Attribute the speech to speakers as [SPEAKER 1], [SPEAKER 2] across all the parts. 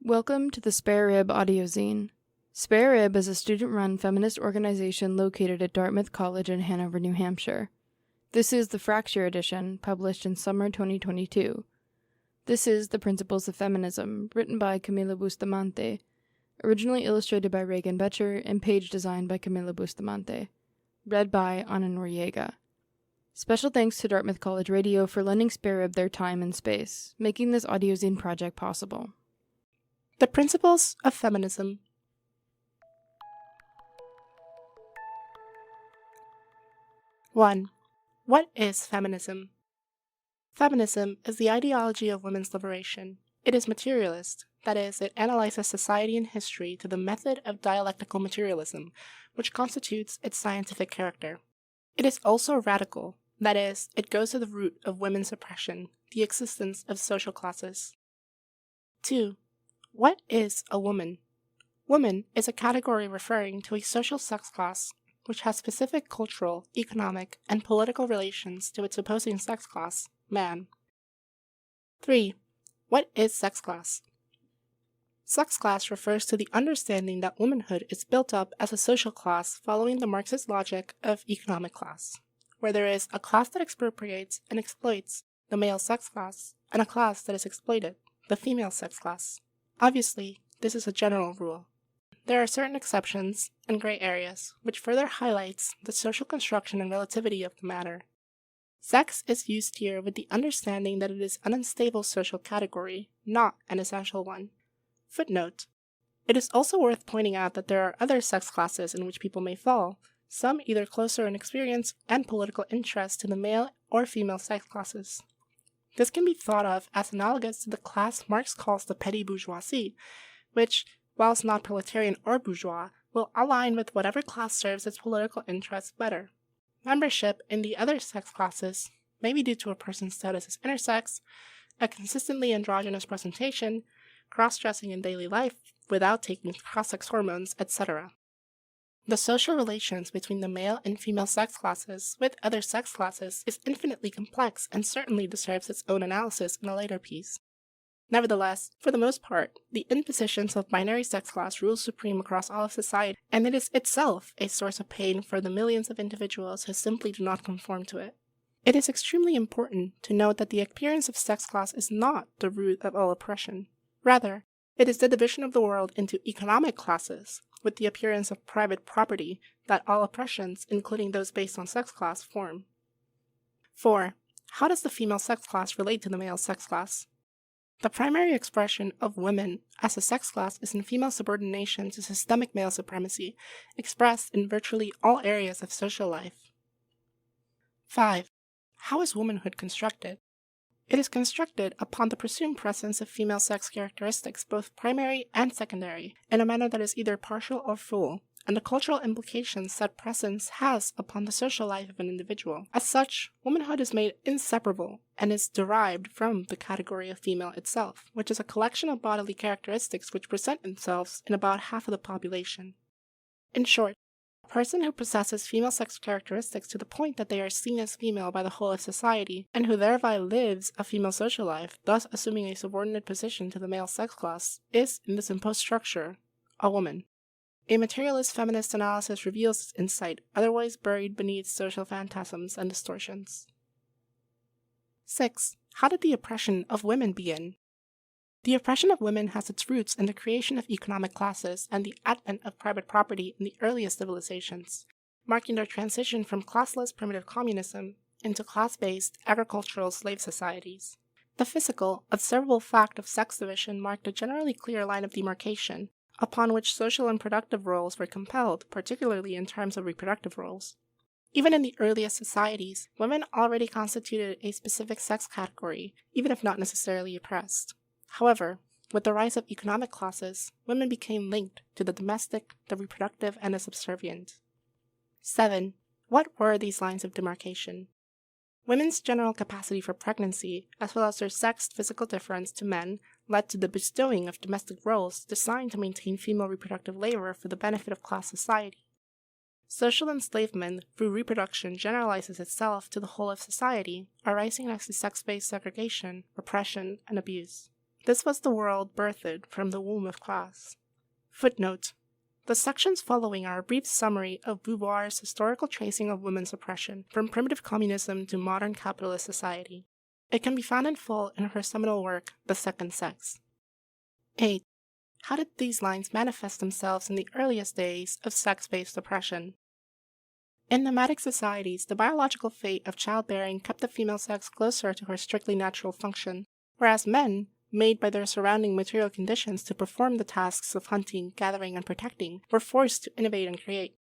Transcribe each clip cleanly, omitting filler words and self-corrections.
[SPEAKER 1] Welcome to the Spare Rib Audio Zine. Spare Rib is a student-run feminist organization located at Dartmouth College in Hanover, New Hampshire. This is the Fracture edition, published in summer 2022. This is the Principles of Feminism, written by Camila Bustamante, originally illustrated by Raegan Boettcher and page designed by Camila Bustamante. Read by Ana Noriega. Special thanks to Dartmouth College Radio for lending Spare Rib their time and space, making this audio zine project possible.
[SPEAKER 2] The Principles of Feminism. One. What is feminism? Feminism is the ideology of women's liberation. It is materialist, that is, it analyzes society and history through the method of dialectical materialism, which constitutes its scientific character. It is also radical, that is, it goes to the root of women's oppression, the existence of social classes. 2. What is a woman? Woman is a category referring to a social sex class which has specific cultural, economic, and political relations to its opposing sex class, man. 3. What is sex class? Sex class refers to the understanding that womanhood is built up as a social class following the Marxist logic of economic class, where there is a class that expropriates and exploits, the male sex class, and a class that is exploited, the female sex class. Obviously, this is a general rule. There are certain exceptions and gray areas, which further highlights the social construction and relativity of the matter. Sex is used here with the understanding that it is an unstable social category, not an essential one. Footnote: it is also worth pointing out that there are other sex classes in which people may fall, some either closer in experience and political interest to the male or female sex classes. This can be thought of as analogous to the class Marx calls the petty bourgeoisie, which, whilst not proletarian or bourgeois, will align with whatever class serves its political interests better. Membership in the other sex classes may be due to a person's status as intersex, a consistently androgynous presentation, cross-dressing in daily life without taking cross-sex hormones, etc. The social relations between the male and female sex classes with other sex classes is infinitely complex and certainly deserves its own analysis in a later piece. Nevertheless, for the most part, the impositions of binary sex class rule supreme across all of society, and it is itself a source of pain for the millions of individuals who simply do not conform to it. It is extremely important to note that the appearance of sex class is not the root of all oppression. Rather, it is the division of the world into economic classes, with the appearance of private property that all oppressions, including those based on sex class, form. 4. How does the female sex class relate to the male sex class? The primary expression of women as a sex class is in female subordination to systemic male supremacy, expressed in virtually all areas of social life. 5. How is womanhood constructed? It is constructed upon the presumed presence of female sex characteristics, both primary and secondary, in a manner that is either partial or full, and the cultural implications that presence has upon the social life of an individual. As such, womanhood is made inseparable and is derived from the category of female itself, which is a collection of bodily characteristics which present themselves in about half of the population. In short, a person who possesses female sex characteristics to the point that they are seen as female by the whole of society, and who thereby lives a female social life, thus assuming a subordinate position to the male sex class, is, in this imposed structure, a woman. A materialist feminist analysis reveals this insight, otherwise buried beneath social phantasms and distortions. 6. How did the oppression of women begin? The oppression of women has its roots in the creation of economic classes and the advent of private property in the earliest civilizations, marking their transition from classless primitive communism into class-based agricultural slave societies. The physical, observable fact of sex division marked a generally clear line of demarcation, upon which social and productive roles were compelled, particularly in terms of reproductive roles. Even in the earliest societies, women already constituted a specific sex category, even if not necessarily oppressed. However, with the rise of economic classes, women became linked to the domestic, the reproductive, and the subservient. 7. What were these lines of demarcation? Women's general capacity for pregnancy, as well as their sexed physical difference to men, led to the bestowing of domestic roles designed to maintain female reproductive labor for the benefit of class society. Social enslavement through reproduction generalizes itself to the whole of society, arising next to sex-based segregation, repression, and abuse. This was the world birthed from the womb of class. Footnote: the sections following are a brief summary of Beauvoir's historical tracing of women's oppression from primitive communism to modern capitalist society. It can be found in full in her seminal work, The Second Sex. 8. How did these lines manifest themselves in the earliest days of sex-based oppression? In nomadic societies, the biological fate of childbearing kept the female sex closer to her strictly natural function, whereas men, made by their surrounding material conditions to perform the tasks of hunting, gathering, and protecting, were forced to innovate and create.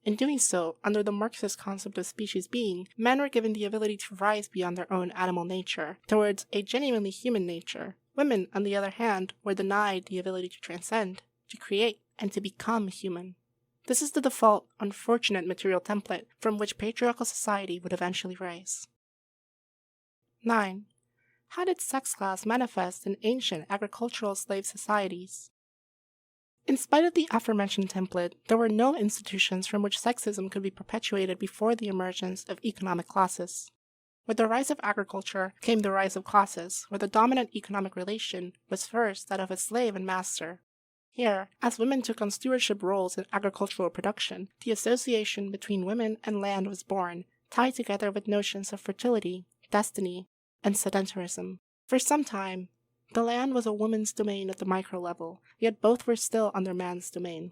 [SPEAKER 2] In doing so, under the Marxist concept of species being, men were given the ability to rise beyond their own animal nature, towards a genuinely human nature. Women, on the other hand, were denied the ability to transcend, to create, and to become human. This is the default, unfortunate material template from which patriarchal society would eventually rise. 9. How did sex class manifest in ancient agricultural slave societies? In spite of the aforementioned template, there were no institutions from which sexism could be perpetuated before the emergence of economic classes. With the rise of agriculture came the rise of classes, where the dominant economic relation was first that of a slave and master. Here, as women took on stewardship roles in agricultural production, the association between women and land was born, tied together with notions of fertility, destiny, and sedentarism. For some time, the land was a woman's domain at the micro level, yet both were still under man's domain.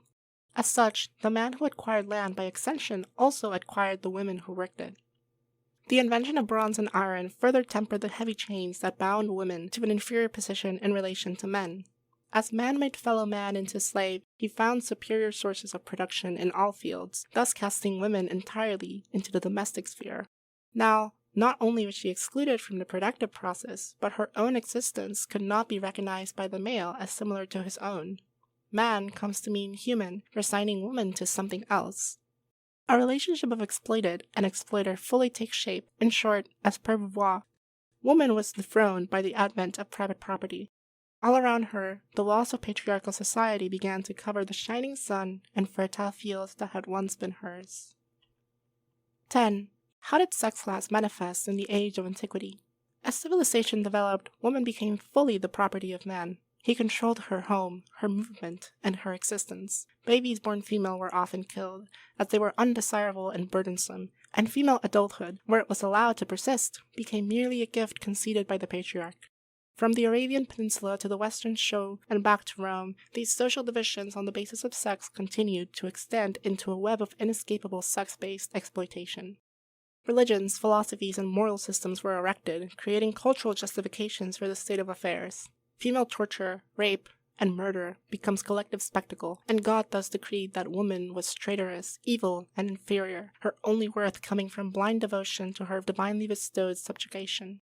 [SPEAKER 2] As such, the man who acquired land by extension also acquired the women who worked it. The invention of bronze and iron further tempered the heavy chains that bound women to an inferior position in relation to men. As man made fellow man into slave, he found superior sources of production in all fields, thus casting women entirely into the domestic sphere. Now, not only was she excluded from the productive process, but her own existence could not be recognized by the male as similar to his own. Man comes to mean human, resigning woman to something else. A relationship of exploited and exploiter fully takes shape. In short, as per Beauvoir, woman was dethroned by the advent of private property. All around her, the walls of patriarchal society began to cover the shining sun and fertile fields that had once been hers. 10. How did sex class manifest in the age of antiquity? As civilization developed, woman became fully the property of man. He controlled her home, her movement, and her existence. Babies born female were often killed, as they were undesirable and burdensome, and female adulthood, where it was allowed to persist, became merely a gift conceded by the patriarch. From the Arabian Peninsula to the Western Shore and back to Rome, these social divisions on the basis of sex continued to extend into a web of inescapable sex-based exploitation. Religions, philosophies, and moral systems were erected, creating cultural justifications for the state of affairs. Female torture, rape, and murder becomes collective spectacle, and God thus decreed that woman was traitorous, evil, and inferior, her only worth coming from blind devotion to her divinely bestowed subjugation.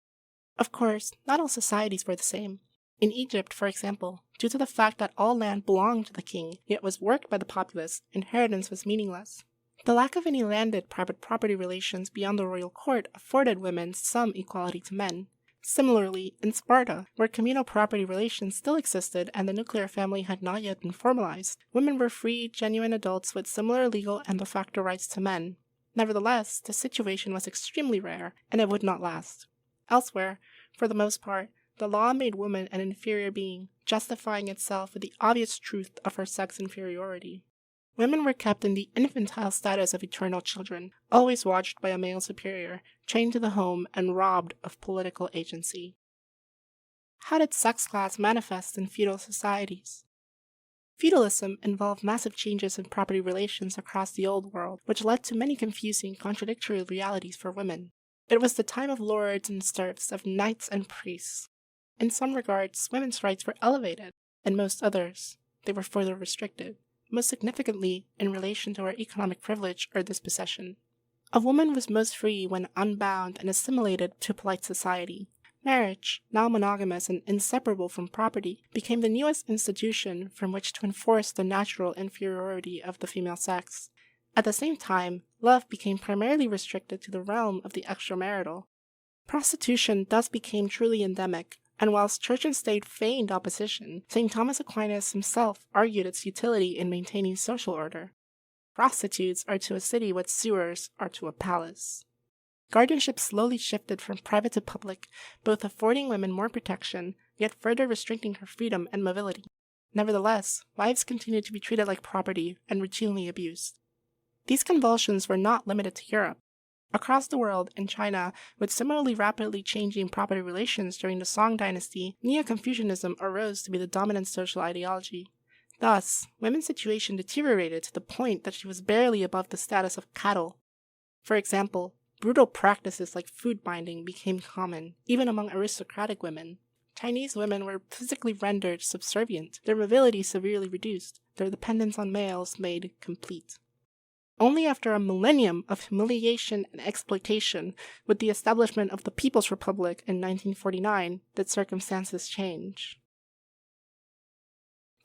[SPEAKER 2] Of course, not all societies were the same. In Egypt, for example, due to the fact that all land belonged to the king, yet was worked by the populace, inheritance was meaningless. The lack of any landed private property relations beyond the royal court afforded women some equality to men. Similarly, in Sparta, where communal property relations still existed and the nuclear family had not yet been formalized, women were free, genuine adults with similar legal and de facto rights to men. Nevertheless, the situation was extremely rare, and it would not last. Elsewhere, for the most part, the law made woman an inferior being, justifying itself with the obvious truth of her sex inferiority. Women were kept in the infantile status of eternal children, always watched by a male superior, chained to the home, and robbed of political agency. How did sex class manifest in feudal societies? Feudalism involved massive changes in property relations across the Old World, which led to many confusing, contradictory realities for women. It was the time of lords and serfs, of knights and priests. In some regards, women's rights were elevated. In most others, they were further restricted, most significantly in relation to her economic privilege or dispossession. A woman was most free when unbound and assimilated to polite society. Marriage, now monogamous and inseparable from property, became the newest institution from which to enforce the natural inferiority of the female sex. At the same time, love became primarily restricted to the realm of the extramarital. Prostitution thus became truly endemic, and whilst church and state feigned opposition, St. Thomas Aquinas himself argued its utility in maintaining social order. Prostitutes are to a city what sewers are to a palace. Guardianship slowly shifted from private to public, both affording women more protection yet further restricting her freedom and mobility. Nevertheless, wives continued to be treated like property and routinely abused. These convulsions were not limited to Europe. Across the world, in China, with similarly rapidly changing property relations during the Song dynasty, Neo-Confucianism arose to be the dominant social ideology. Thus, women's situation deteriorated to the point that she was barely above the status of cattle. For example, brutal practices like food binding became common, even among aristocratic women. Chinese women were physically rendered subservient, their mobility severely reduced, their dependence on males made complete. Only after a millennium of humiliation and exploitation, with the establishment of the People's Republic in 1949, did circumstances change.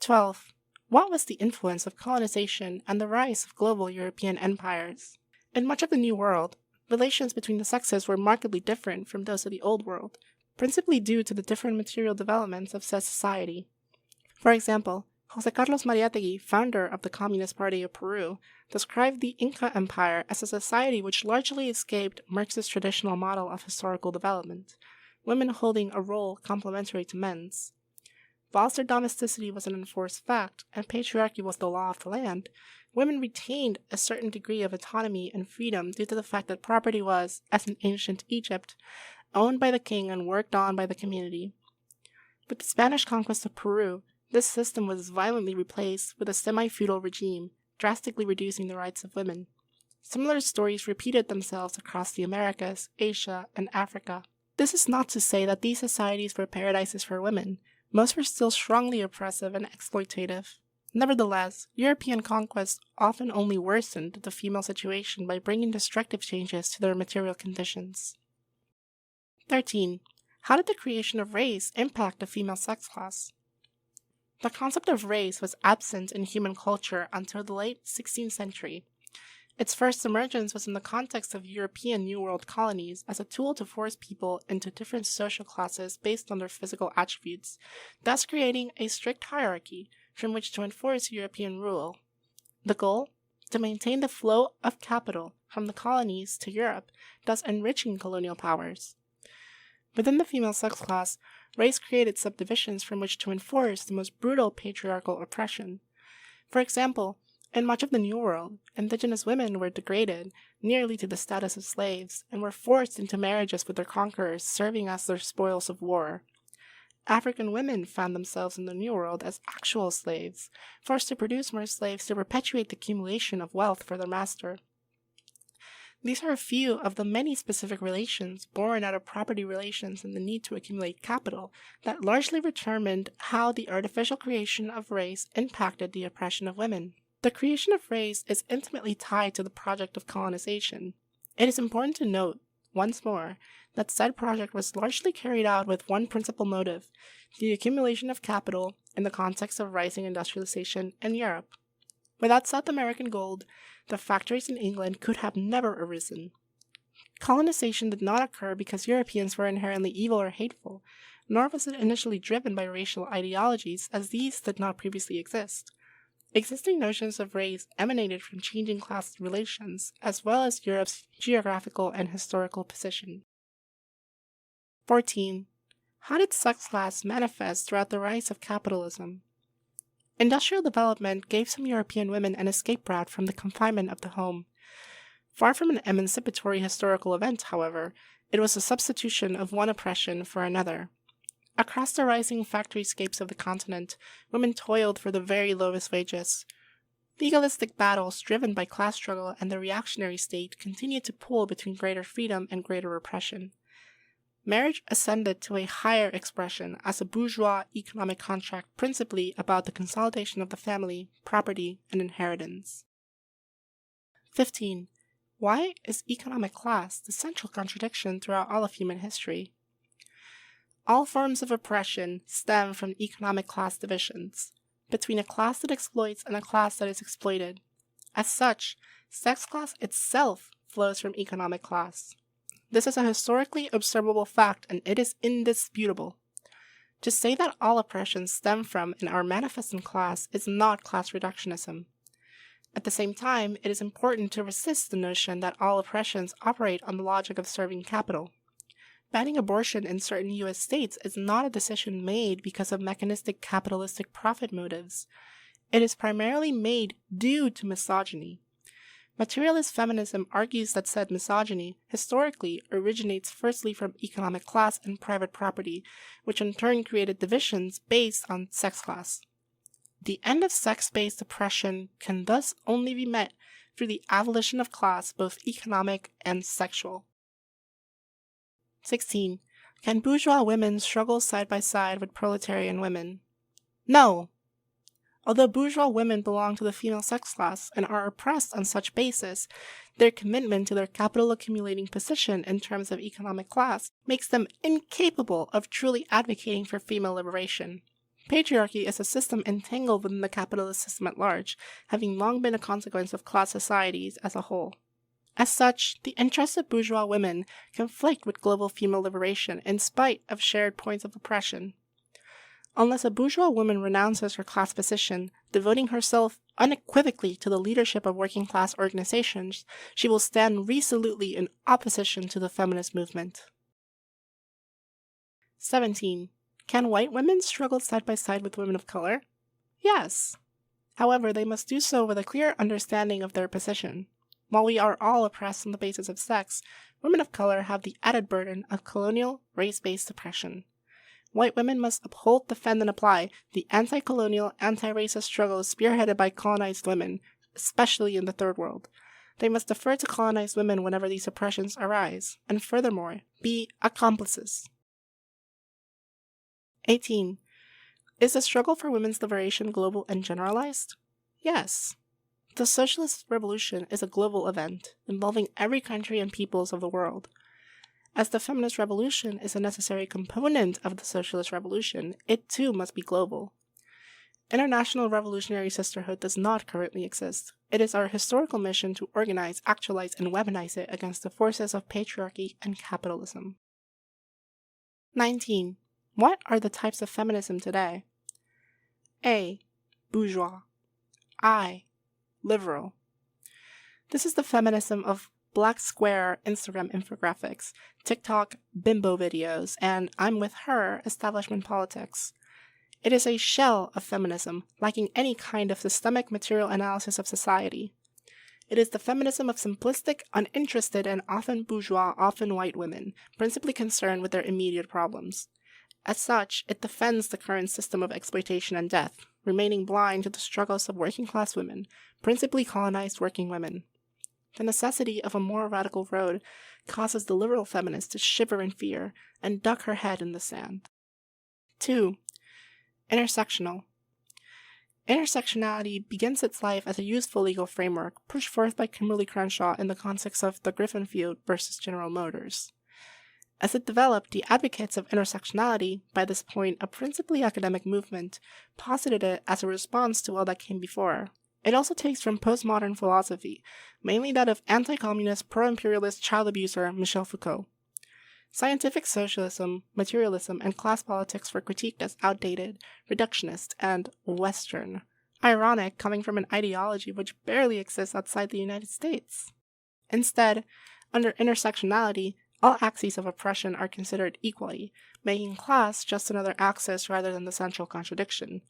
[SPEAKER 2] 12. What was the influence of colonization and the rise of global European empires? In much of the New World, relations between the sexes were markedly different from those of the Old World, principally due to the different material developments of said society. For example, José Carlos Mariátegui, founder of the Communist Party of Peru, described the Inca Empire as a society which largely escaped Marx's traditional model of historical development, women holding a role complementary to men's. Whilst their domesticity was an enforced fact, and patriarchy was the law of the land, women retained a certain degree of autonomy and freedom due to the fact that property was, as in ancient Egypt, owned by the king and worked on by the community. With the Spanish conquest of Peru, this system was violently replaced with a semi-feudal regime, drastically reducing the rights of women. Similar stories repeated themselves across the Americas, Asia, and Africa. This is not to say that these societies were paradises for women. Most were still strongly oppressive and exploitative. Nevertheless, European conquest often only worsened the female situation by bringing destructive changes to their material conditions. 13. How did the creation of race impact the female sex class? The concept of race was absent in human culture until the late 16th century. Its first emergence was in the context of European New World colonies as a tool to force people into different social classes based on their physical attributes, thus creating a strict hierarchy from which to enforce European rule. The goal? To maintain the flow of capital from the colonies to Europe, thus enriching colonial powers. Within the female sex class, race created subdivisions from which to enforce the most brutal patriarchal oppression. For example, in much of the New World, indigenous women were degraded nearly to the status of slaves and were forced into marriages with their conquerors, serving as their spoils of war. African women found themselves in the New World as actual slaves, forced to produce more slaves to perpetuate the accumulation of wealth for their master. These are a few of the many specific relations born out of property relations and the need to accumulate capital that largely determined how the artificial creation of race impacted the oppression of women. The creation of race is intimately tied to the project of colonization. It is important to note, once more, that said project was largely carried out with one principal motive, the accumulation of capital in the context of rising industrialization in Europe. Without South American gold, the factories in England could have never arisen. Colonization did not occur because Europeans were inherently evil or hateful, nor was it initially driven by racial ideologies, as these did not previously exist. Existing notions of race emanated from changing class relations, as well as Europe's geographical and historical position. 14. How did sex class manifest throughout the rise of capitalism? Industrial development gave some European women an escape route from the confinement of the home. Far from an emancipatory historical event, however, it was a substitution of one oppression for another. Across the rising factoryscapes of the continent, women toiled for the very lowest wages. Legalistic battles driven by class struggle and the reactionary state continued to pull between greater freedom and greater repression. Marriage ascended to a higher expression as a bourgeois economic contract principally about the consolidation of the family, property, and inheritance. 15. Why is economic class the central contradiction throughout all of human history? All forms of oppression stem from economic class divisions, between a class that exploits and a class that is exploited. As such, sex class itself flows from economic class. This is a historically observable fact, and it is indisputable. To say that all oppressions stem from and are manifest in class is not class reductionism. At the same time, it is important to resist the notion that all oppressions operate on the logic of serving capital. Banning abortion in certain U.S. states is not a decision made because of mechanistic capitalistic profit motives. It is primarily made due to misogyny. Materialist feminism argues that said misogyny historically originates firstly from economic class and private property, which in turn created divisions based on sex class. The end of sex-based oppression can thus only be met through the abolition of class, both economic and sexual. 16. Can bourgeois women struggle side by side with proletarian women? No! Although bourgeois women belong to the female sex class and are oppressed on such basis, their commitment to their capital accumulating position in terms of economic class makes them incapable of truly advocating for female liberation. Patriarchy is a system entangled within the capitalist system at large, having long been a consequence of class societies as a whole. As such, the interests of bourgeois women conflict with global female liberation in spite of shared points of oppression. Unless a bourgeois woman renounces her class position, devoting herself unequivocally to the leadership of working class organizations, she will stand resolutely in opposition to the feminist movement. 17. Can white women struggle side by side with women of color? Yes. However, they must do so with a clear understanding of their position. While we are all oppressed on the basis of sex, women of color have the added burden of colonial, race-based oppression. White women must uphold, defend, and apply the anti-colonial, anti-racist struggles spearheaded by colonized women, especially in the Third World. They must defer to colonized women whenever these oppressions arise, and furthermore, be accomplices. 18. Is the struggle for women's liberation global and generalized? Yes. The socialist revolution is a global event, involving every country and peoples of the world. As the feminist revolution is a necessary component of the socialist revolution, it too must be global. International revolutionary sisterhood does not currently exist. It is our historical mission to organize, actualize, and weaponize it against the forces of patriarchy and capitalism. 19. What are the types of feminism today? A. Bourgeois. I. Liberal. This is the feminism of black square Instagram infographics, TikTok bimbo videos, and I'm with her establishment politics. It is a shell of feminism, lacking any kind of systemic material analysis of society. It is the feminism of simplistic, uninterested, and often bourgeois, often white women, principally concerned with their immediate problems. As such, it defends the current system of exploitation and death, remaining blind to the struggles of working-class women, principally colonized working women. The necessity of a more radical road causes the liberal feminist to shiver in fear and duck her head in the sand. 2. Intersectional. Intersectionality begins its life as a useful legal framework pushed forth by Kimberly Crenshaw in the context of the Griffin Field versus General Motors. As it developed, the advocates of intersectionality, by this point a principally academic movement, posited it as a response to all that came before. It also takes from postmodern philosophy, mainly that of anti-communist, pro-imperialist child abuser Michel Foucault. Scientific socialism, materialism, and class politics were critiqued as outdated, reductionist, and Western. Ironic, coming from an ideology which barely exists outside the United States. Instead, under intersectionality, all axes of oppression are considered equally, making class just another axis rather than the central contradiction.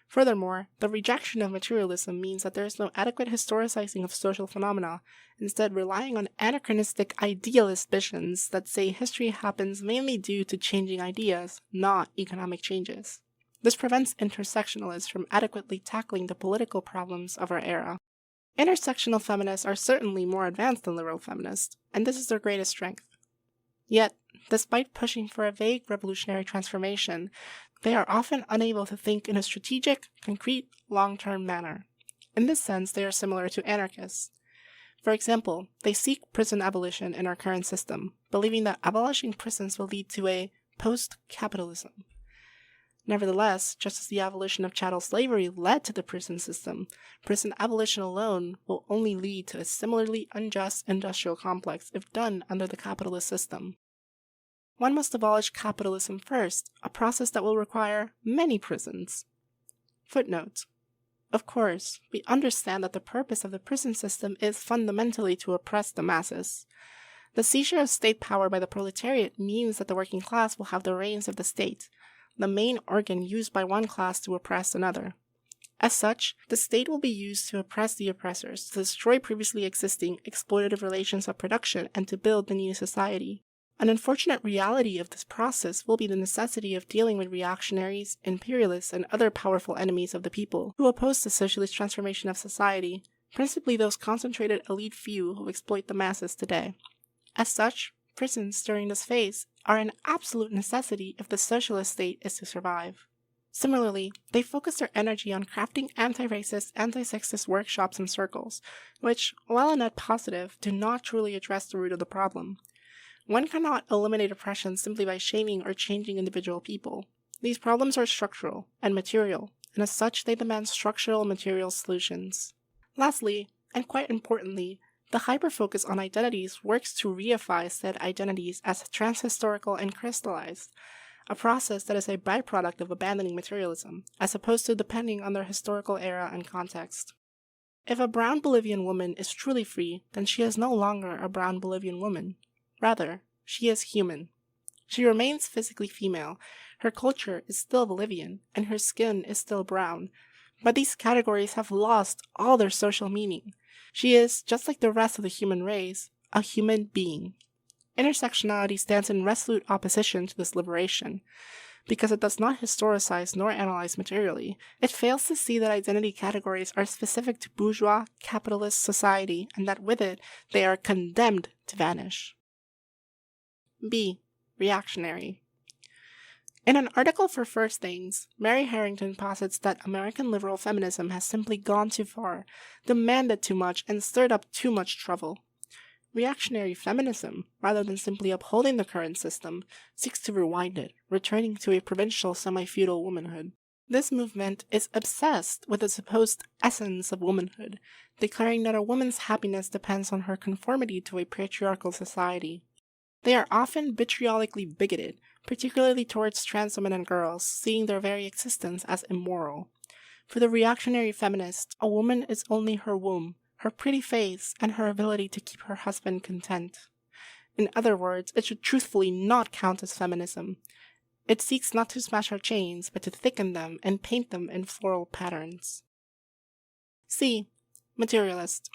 [SPEAKER 2] Furthermore, the rejection of materialism means that there is no adequate historicizing of social phenomena, instead relying on anachronistic idealist visions that say history happens mainly due to changing ideas, not economic changes. This prevents intersectionalists from adequately tackling the political problems of our era. Intersectional feminists are certainly more advanced than liberal feminists, and this is their greatest strength. Yet, despite pushing for a vague revolutionary transformation, they are often unable to think in a strategic, concrete, long-term manner. In this sense, they are similar to anarchists. For example, they seek prison abolition in our current system, believing that abolishing prisons will lead to a post-capitalism. Nevertheless, just as the abolition of chattel slavery led to the prison system, prison abolition alone will only lead to a similarly unjust industrial complex if done under the capitalist system. One must abolish capitalism first, a process that will require many prisons. Footnote. Of course, we understand that the purpose of the prison system is fundamentally to oppress the masses. The seizure of state power by the proletariat means that the working class will have the reins of the state, the main organ used by one class to oppress another. As such, the state will be used to oppress the oppressors, to destroy previously existing exploitative relations of production, and to build the new society. An unfortunate reality of this process will be the necessity of dealing with reactionaries, imperialists, and other powerful enemies of the people who oppose the socialist transformation of society, principally those concentrated elite few who exploit the masses today. As such, prisons during this phase are an absolute necessity if the socialist state is to survive. Similarly, they focus their energy on crafting anti-racist, anti-sexist workshops and circles, which, while a net positive, do not truly address the root of the problem. One cannot eliminate oppression simply by shaming or changing individual people. These problems are structural and material, and as such they demand structural and material solutions. Lastly, and quite importantly, the hyper-focus on identities works to reify said identities as transhistorical and crystallized, a process that is a byproduct of abandoning materialism, as opposed to depending on their historical era and context. If a brown Bolivian woman is truly free, then she is no longer a brown Bolivian woman. Rather, she is human. She remains physically female, her culture is still Bolivian, and her skin is still brown, but these categories have lost all their social meaning. She is, just like the rest of the human race, a human being. Intersectionality stands in resolute opposition to this liberation. Because it does not historicize nor analyze materially, it fails to see that identity categories are specific to bourgeois, capitalist society, and that with it, they are condemned to vanish. B. Reactionary. In an article for First Things, Mary Harrington posits that American liberal feminism has simply gone too far, demanded too much, and stirred up too much trouble. Reactionary feminism, rather than simply upholding the current system, seeks to rewind it, returning to a provincial semi-feudal womanhood. This movement is obsessed with the supposed essence of womanhood, declaring that a woman's happiness depends on her conformity to a patriarchal society. They are often vitriolically bigoted, particularly towards trans women and girls, seeing their very existence as immoral. For the reactionary feminist, a woman is only her womb, her pretty face, and her ability to keep her husband content. In other words, it should truthfully not count as feminism. It seeks not to smash her chains, but to thicken them and paint them in floral patterns. C. Materialist.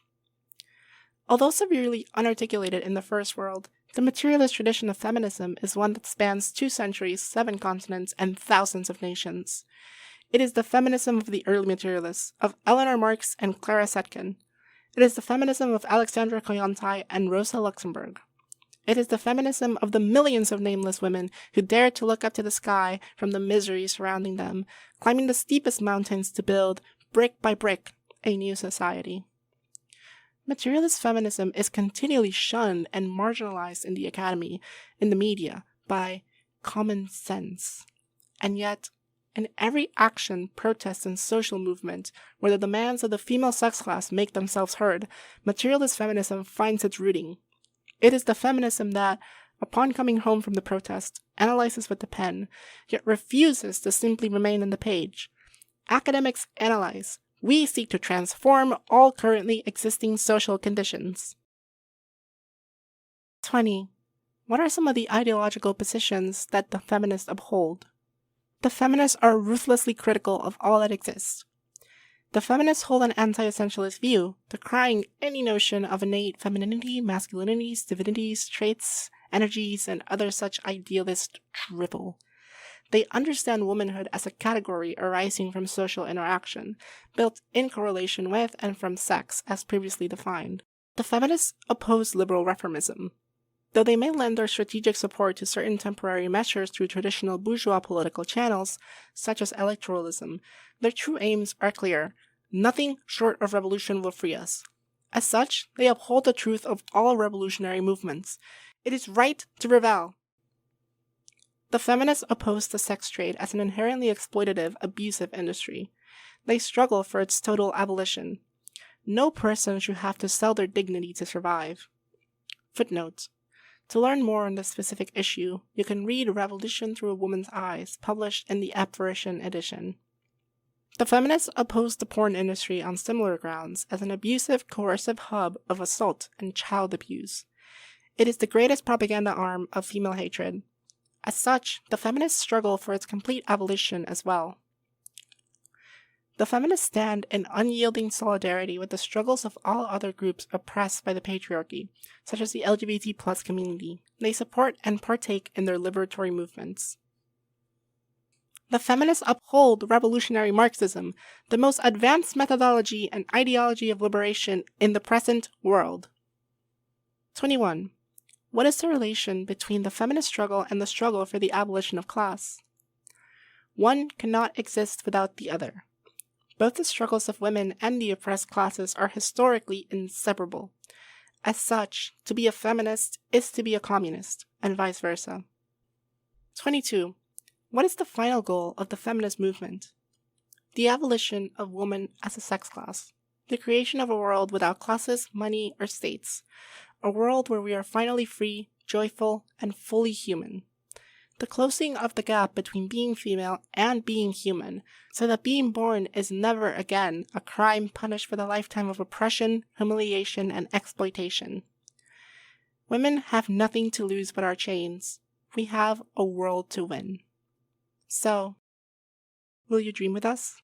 [SPEAKER 2] Although severely unarticulated in the first world, the materialist tradition of feminism is one that spans 2 centuries, 7 continents, and thousands of nations. It is the feminism of the early materialists, of Eleanor Marx and Clara Zetkin. It is the feminism of Alexandra Kollontai and Rosa Luxemburg. It is the feminism of the millions of nameless women who dared to look up to the sky from the misery surrounding them, climbing the steepest mountains to build, brick by brick, a new society. Materialist feminism is continually shunned and marginalized in the academy, in the media, by common sense. And yet, in every action, protest, and social movement where the demands of the female sex class make themselves heard, materialist feminism finds its rooting. It is the feminism that, upon coming home from the protest, analyzes with the pen, yet refuses to simply remain on the page. Academics analyze. We seek to transform all currently existing social conditions. 20. What are some of the ideological positions that the feminists uphold? The feminists are ruthlessly critical of all that exists. The feminists hold an anti-essentialist view, decrying any notion of innate femininity, masculinities, divinities, traits, energies, and other such idealist drivel. They understand womanhood as a category arising from social interaction, built in correlation with and from sex as previously defined. The feminists oppose liberal reformism. Though they may lend their strategic support to certain temporary measures through traditional bourgeois political channels, such as electoralism, their true aims are clear. Nothing short of revolution will free us. As such, they uphold the truth of all revolutionary movements. It is right to rebel. The feminists oppose the sex trade as an inherently exploitative, abusive industry. They struggle for its total abolition. No person should have to sell their dignity to survive. Footnote. To learn more on this specific issue, you can read Revolution Through a Woman's Eyes, published in the Apparition edition. The feminists oppose the porn industry on similar grounds as an abusive, coercive hub of assault and child abuse. It is the greatest propaganda arm of female hatred. As such, the feminists struggle for its complete abolition as well. The feminists stand in unyielding solidarity with the struggles of all other groups oppressed by the patriarchy, such as the LGBT+ community. They support and partake in their liberatory movements. The feminists uphold revolutionary Marxism, the most advanced methodology and ideology of liberation in the present world. 21. What is the relation between the feminist struggle and the struggle for the abolition of class? One cannot exist without the other. Both the struggles of women and the oppressed classes are historically inseparable. As such, to be a feminist is to be a communist, and vice versa. 22. What is the final goal of the feminist movement? The abolition of woman as a sex class. The creation of a world without classes, money, or states. A world where we are finally free, joyful, and fully human. The closing of the gap between being female and being human, so that being born is never again a crime punished with a lifetime of oppression, humiliation, and exploitation. Women have nothing to lose but our chains. We have a world to win. So, will you dream with us?